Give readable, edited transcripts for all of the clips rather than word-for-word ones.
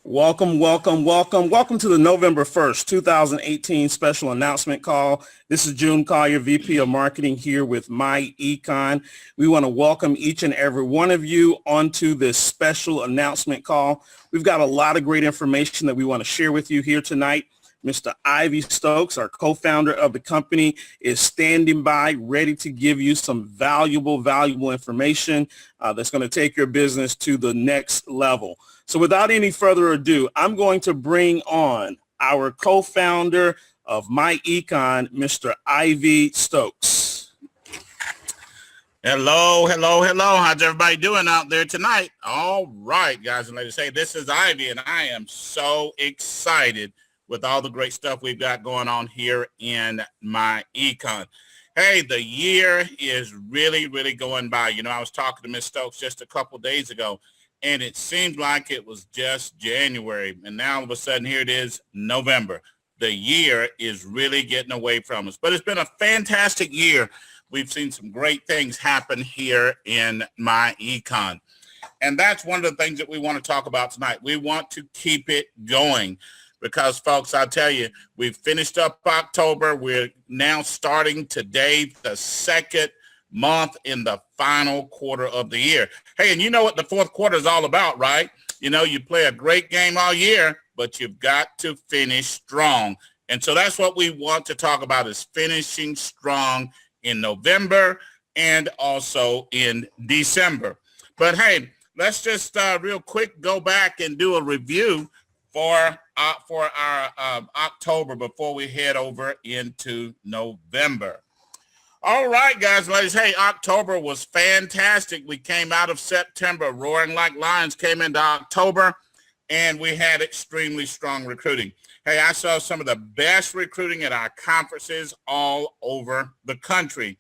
Welcome to the November 1st, 2018 special announcement call. This is June Collier, VP of Marketing here with myEcon. We want to welcome each and every one of you onto this special announcement call. We've got a lot of great information that we want to share with you here tonight. Mr. Ivy Stokes, our co-founder of the company, is standing by, ready to give you some valuable information that's going to take your business to the next level. So without any further ado, I'm going to bring on our co-founder of myEcon, Mr. Ivy Stokes. Hello. How's everybody doing out there tonight? All right, guys and ladies. Hey, this is Ivy, and I am so excited with all the great stuff we've got going on here in myEcon. Hey, the year is really going by. You know, I was talking to Ms. Stokes just a couple days ago, and it seemed like it was just January. And now all of a sudden, here it is, November. The year is really getting away from us. But it's been a fantastic year. We've seen some great things happen here in myEcon. And that's one of the things that we want to talk about tonight. We want to keep it going. Because, folks, I'll tell you, we've finished up October. We're now starting today, the second month in the final quarter of the year. Hey, and you know what the fourth quarter is all about, right? You know, you play a great game all year, but you've got to finish strong. And so that's what we want to talk about, is finishing strong in November and also in December. But, hey, let's just real quick go back and do a review for our October before we head over into November. All right, guys and ladies. Hey, October was fantastic. We came out of September roaring like lions, came into October, and we had extremely strong recruiting. Hey, I saw some of the best recruiting at our conferences all over the country.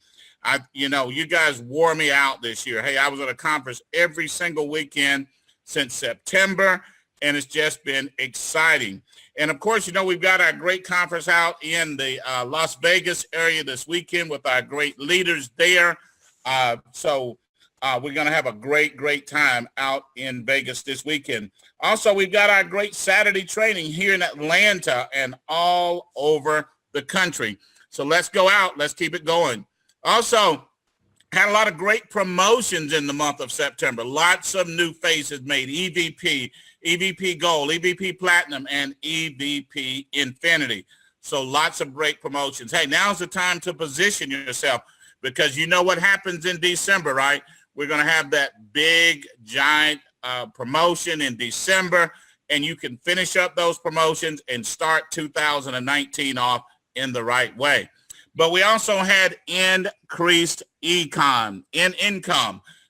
You guys wore me out this year. Hey, I was at a conference every single weekend since September, and it's just been exciting. And of course, you know, we've got our great conference out in the Las Vegas area this weekend with our great leaders there. So we're going to have a great time out in Vegas this weekend. Also, we've got our great Saturday training here in Atlanta and all over the country. So let's go out. Let's keep it going. Also, had a lot of great promotions in the month of September. Lots of new faces made: EVP, EVP Gold, EVP Platinum, and EVP Infinity. So lots of great promotions. Hey, now's the time to position yourself, because you know what happens in December, right? We're going to have that big, giant promotion in December, and you can finish up those promotions and start 2019 off in the right way. But we also had increased income,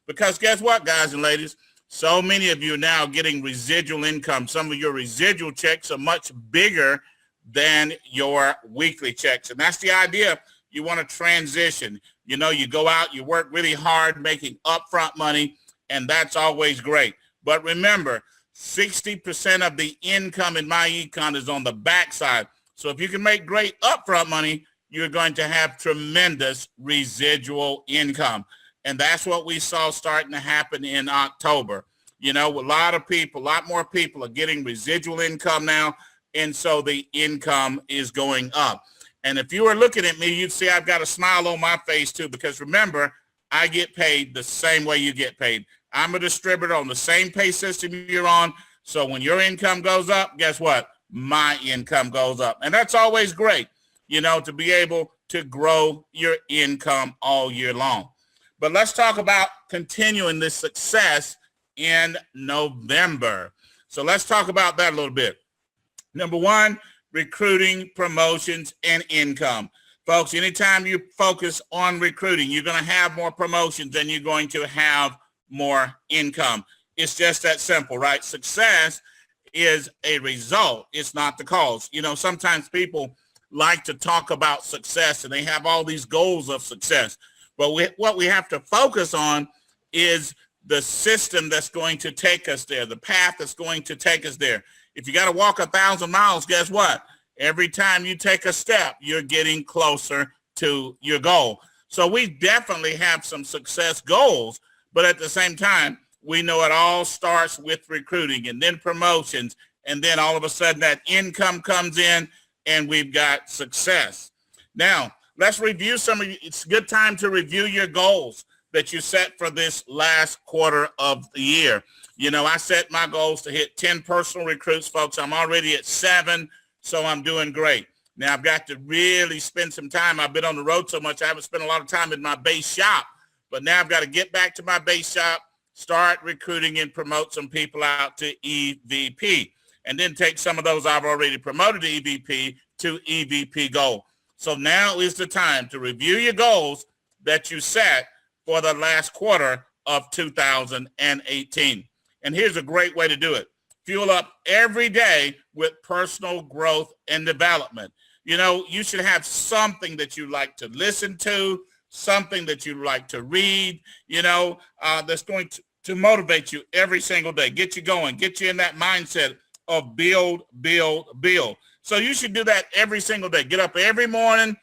because guess what, guys and ladies? So many of you are now getting residual income. Some of your residual checks are much bigger than your weekly checks. And that's the idea. You want to transition. You know, you go out, you work really hard making upfront money, and that's always great. But remember, 60% of the income in myEcon is on the backside. So if you can make great upfront money, you're going to have tremendous residual income. And that's what we saw starting to happen in October. You know, a lot more people are getting residual income now. And so the income is going up. And if you were looking at me, you'd see I've got a smile on my face too, because remember, I get paid the same way you get paid. I'm a distributor on the same pay system you're on. So when your income goes up, guess what? My income goes up. And that's always great, you know, to be able to grow your income all year long. But let's talk about continuing this success in November. So let's talk about that a little bit. Number one, recruiting, promotions, and income. Folks, anytime you focus on recruiting, you're going to have more promotions and you're going to have more income. It's just that simple, right? Success is a result. It's not the cause. You know, sometimes people like to talk about success and they have all these goals of success. But what we have to focus on is the system that's going to take us there, the path that's going to take us there. If you got to walk 1,000 miles, guess what? Every time you take a step, you're getting closer to your goal. So we definitely have some success goals, but at the same time, we know it all starts with recruiting and then promotions and then all of a sudden that income comes in and we've got success. Now, let's review it's a good time to review your goals that you set for this last quarter of the year. You know, I set my goals to hit 10 personal recruits, folks. I'm already at 7, so I'm doing great. Now, I've got to really spend some time. I've been on the road so much, I haven't spent a lot of time in my base shop. But now I've got to get back to my base shop, start recruiting and promote some people out to EVP, and then take some of those I've already promoted to EVP to EVP goal. So now is the time to review your goals that you set for the last quarter of 2018. And here's a great way to do it. Fuel up every day with personal growth and development. You know, you should have something that you like to listen to, something that you like to read, you know, that's going to motivate you every single day, get you going, get you in that mindset of build, build, build. So you should do that every single day. Get up every morning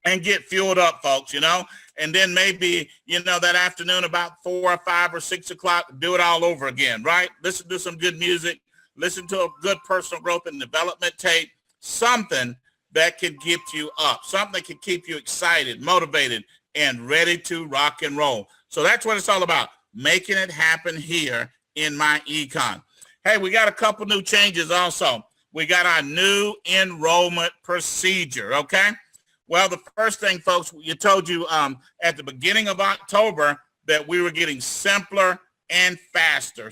and get fueled up, folks, you know, and then maybe, you know, that afternoon about 4 or 5 or 6 o'clock, do it all over again, right? Listen to some good music, listen to a good personal growth and development tape, something that can get you up, something that can keep you excited, motivated, and ready to rock and roll. So that's what it's all about, making it happen here in myEcon. Hey, we got a couple new changes also. We got our new enrollment procedure, okay? Well, the first thing, folks, you told you at the beginning of October that we were getting simpler and faster,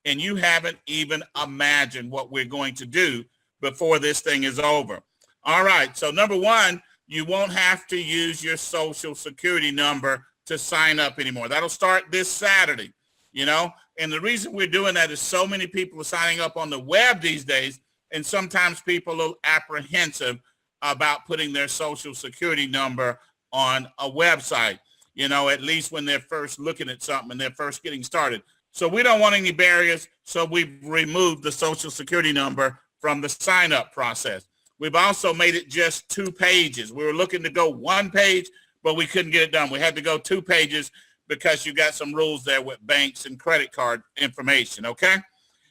and you haven't even imagined what we're going to do before this thing is over. All right, so number one, you won't have to use your social security number to sign up anymore. That'll start this Saturday, you know, and the reason we're doing that is so many people are signing up on the web these days, and sometimes people are a little apprehensive about putting their social security number on a website, you know, at least when they're first looking at something and they're first getting started. So we don't want any barriers, so we've removed the social security number from the sign-up process. We've also made it just 2 pages. We were looking to go 1 page, but we couldn't get it done. We had to go 2 pages because you got some rules there with banks and credit card information, okay?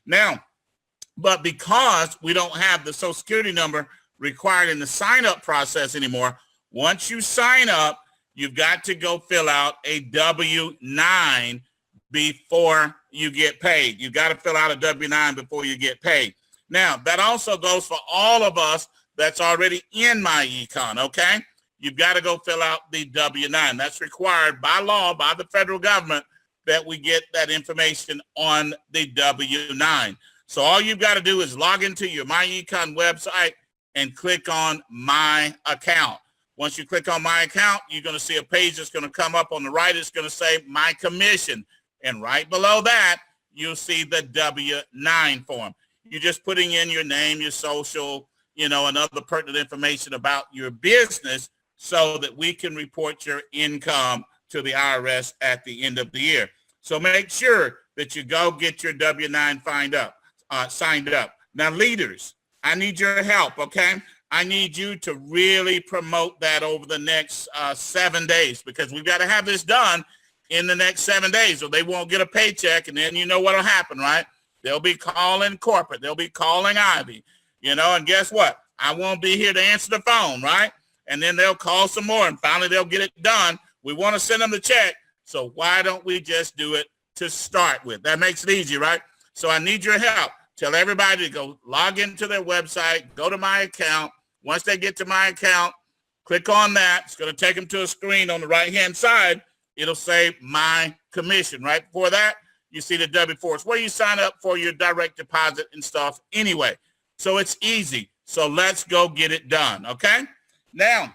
Now, but because we don't have the social security number required in the sign-up process anymore, once you sign up, you've got to go fill out a W-9 before you get paid. You've got to fill out a W-9 before you get paid. Now, that also goes for all of us that's already in myEcon, okay? You've got to go fill out the W-9. That's required by law, by the federal government, that we get that information on the W-9. So all you've got to do is log into your myEcon website and click on My Account. Once you click on My Account, you're going to see a page that's going to come up on the right. It's going to say My Commission. And right below that, you'll see the W-9 form. You're just putting in your name, your social, you know, and other pertinent information about your business so that we can report your income to the IRS at the end of the year. So make sure that you go get your W-9 signed up. Now, leaders, I need your help, okay? I need you to really promote that over the next 7 days, because we've got to have this done in the next 7 days or they won't get a paycheck, and then you know what'll happen, right? They'll be calling corporate. They'll be calling Ivy, you know, and guess what? I won't be here to answer the phone, right? And then they'll call some more, and finally they'll get it done. We want to send them the check, so why don't we just do it to start with? That makes it easy, right? So I need your help. Tell everybody to go log into their website, go to My Account. Once they get to My Account, click on that. It's going to take them to a screen on the right-hand side. It'll say My Commission. Right before that, you see the W-4. It's where you sign up for your direct deposit and stuff anyway. So it's easy. So let's go get it done, okay? Now,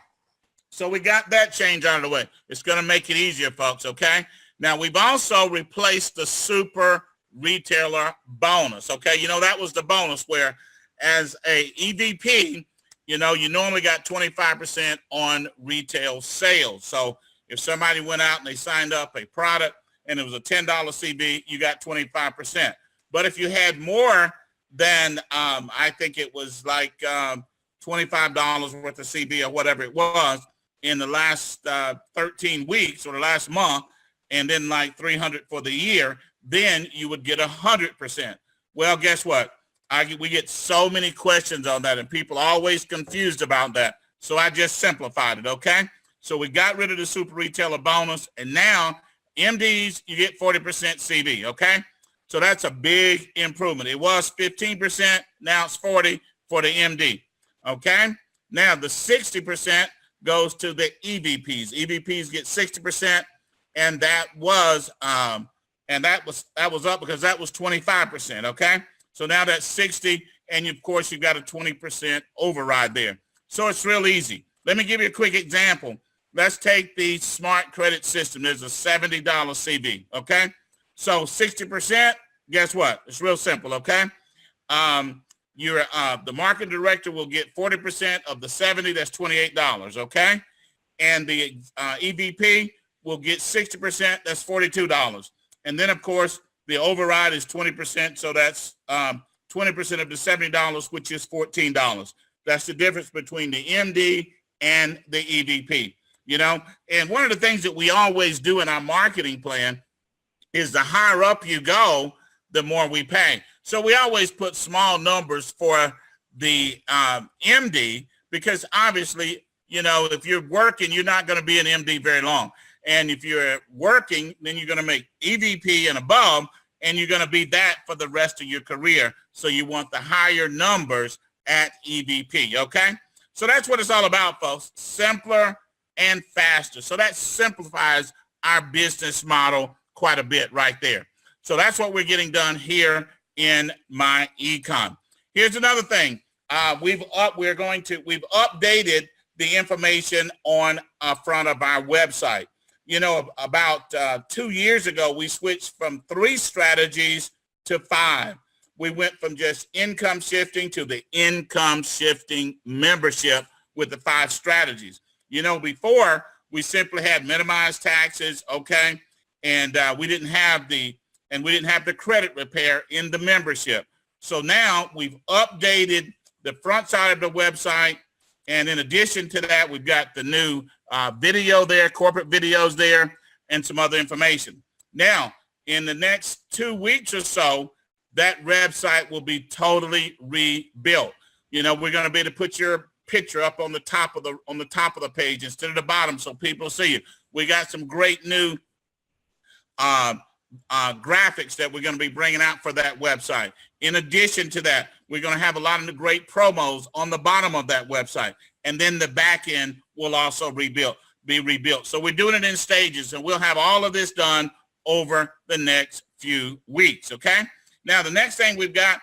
so we got that change out of the way. It's going to make it easier, folks, okay? Now, we've also replaced the super retailer bonus, okay? You know, that was the bonus where as a EVP, you know, you normally got 25% on retail sales. So if somebody went out and they signed up a product and it was a $10 CB, you got 25%. But if you had more than, I think it was like $25 worth of CB or whatever it was in the last 13 weeks or the last month, and then like 300 for the year, then you would get 100%. Well, guess what? We get so many questions on that, and people are always confused about that. So I just simplified it, okay? So we got rid of the super retailer bonus, and now MDs, you get 40% CV, okay? So that's a big improvement. It was 15%, now it's 40 for the MD, okay? Now the 60% goes to the EVPs. EVPs get 60%, and that was up because that was 25%, okay? So now that's 60, and of course you got a 20% override there. So it's real easy. Let me give you a quick example. Let's take the smart credit system. There's a $70 CV, okay? So 60%, guess what? It's real simple, okay? The marketing director will get 40% of the 70, that's $28, okay? And the EVP will get 60%, that's $42. And then, of course, the override is 20%, so that's 20% of the $70, which is $14. That's the difference between the MD and the EVP, you know? And one of the things that we always do in our marketing plan is the higher up you go, the more we pay. So we always put small numbers for the MD because obviously, you know, if you're working, you're not going to be an MD very long. And if you're working, then you're going to make EVP and above, and you're going to be that for the rest of your career. So you want the higher numbers at EVP, okay? So that's what it's all about, folks. Simpler and faster. So that simplifies our business model quite a bit right there. So that's what we're getting done here in myEcon. Here's another thing. We've updated the information on front of our website. You know, about 2 years ago, we switched from 3 strategies to 5. We went from just income shifting to the income shifting membership with the 5 strategies. You know, before we simply had minimized taxes, okay, and we didn't have the credit repair in the membership. So now we've updated the front side of the website, and in addition to that, we've got the new video there, corporate videos there, and some other information. Now, in the next 2 weeks or so, that website will be totally rebuilt. You know, we're going to be able to put your picture up on the top of the page instead of the bottom, so people see you. We got some great new graphics that we're going to be bringing out for that website. In addition to that, we're going to have a lot of the great promos on the bottom of that website, and then the back end will also be rebuilt. So we're doing it in stages, and we'll have all of this done over the next few weeks, okay? Now, the next thing we've got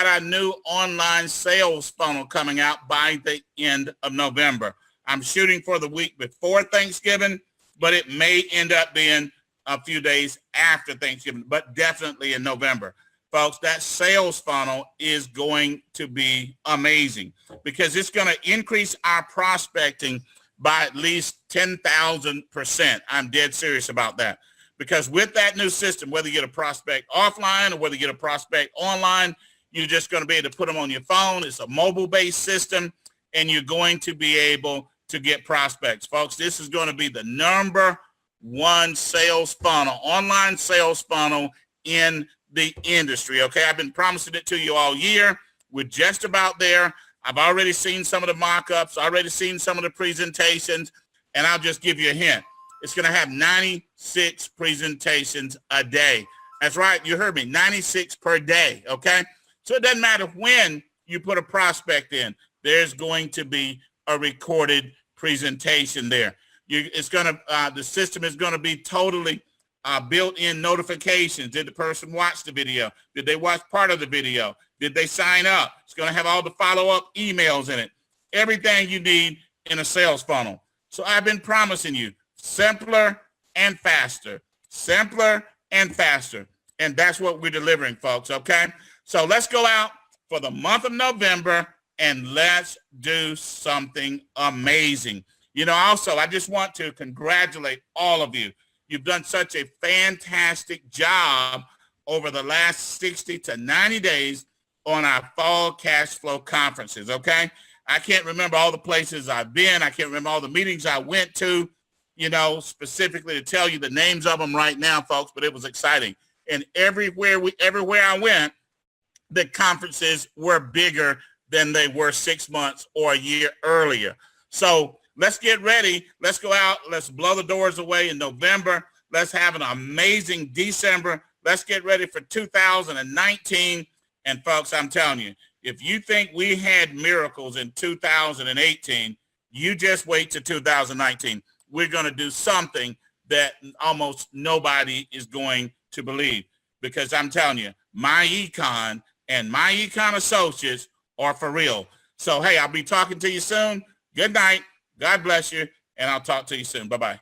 our new online sales funnel coming out by the end of November. I'm shooting for the week before Thanksgiving, but it may end up being a few days after Thanksgiving, but definitely in November. Folks, that sales funnel is going to be amazing because it's going to increase our prospecting by at least 10,000%. I'm dead serious about that. Because with that new system, whether you get a prospect offline or whether you get a prospect online, you're just going to be able to put them on your phone. It's a mobile-based system, and you're going to be able to get prospects. Folks, this is going to be the #1 sales funnel, online sales funnel in the industry, okay? I've been promising it to you all year. We're just about there. I've already seen some of the mock-ups, already seen some of the presentations, and I'll just give you a hint. It's going to have 96 presentations a day. That's right. You heard me, 96 per day, okay? So it doesn't matter when you put a prospect in. There's going to be a recorded presentation there. The system is going to be totally built-in notifications. Did the person watch the video? Did they watch part of the video? Did they sign up? It's going to have all the follow-up emails in it. Everything you need in a sales funnel. So I've been promising you, simpler and faster, simpler and faster. And that's what we're delivering, folks, okay? So let's go out for the month of November and let's do something amazing. You know, also, I just want to congratulate all of you. You've done such a fantastic job over the last 60 to 90 days on our fall cash flow conferences, okay? I can't remember all the places I've been. I can't remember all the meetings I went to, you know, specifically to tell you the names of them right now, folks, but it was exciting. And everywhere I went, the conferences were bigger than they were 6 months or a year earlier. So let's get ready. Let's go out. Let's blow the doors away in November. Let's have an amazing December. Let's get ready for 2019. And folks, I'm telling you, if you think we had miracles in 2018, you just wait to 2019. We're going to do something that almost nobody is going to believe, because I'm telling you, myEcon and myEcon Associates are for real. So, hey, I'll be talking to you soon. Good night. God bless you. And I'll talk to you soon. Bye-bye.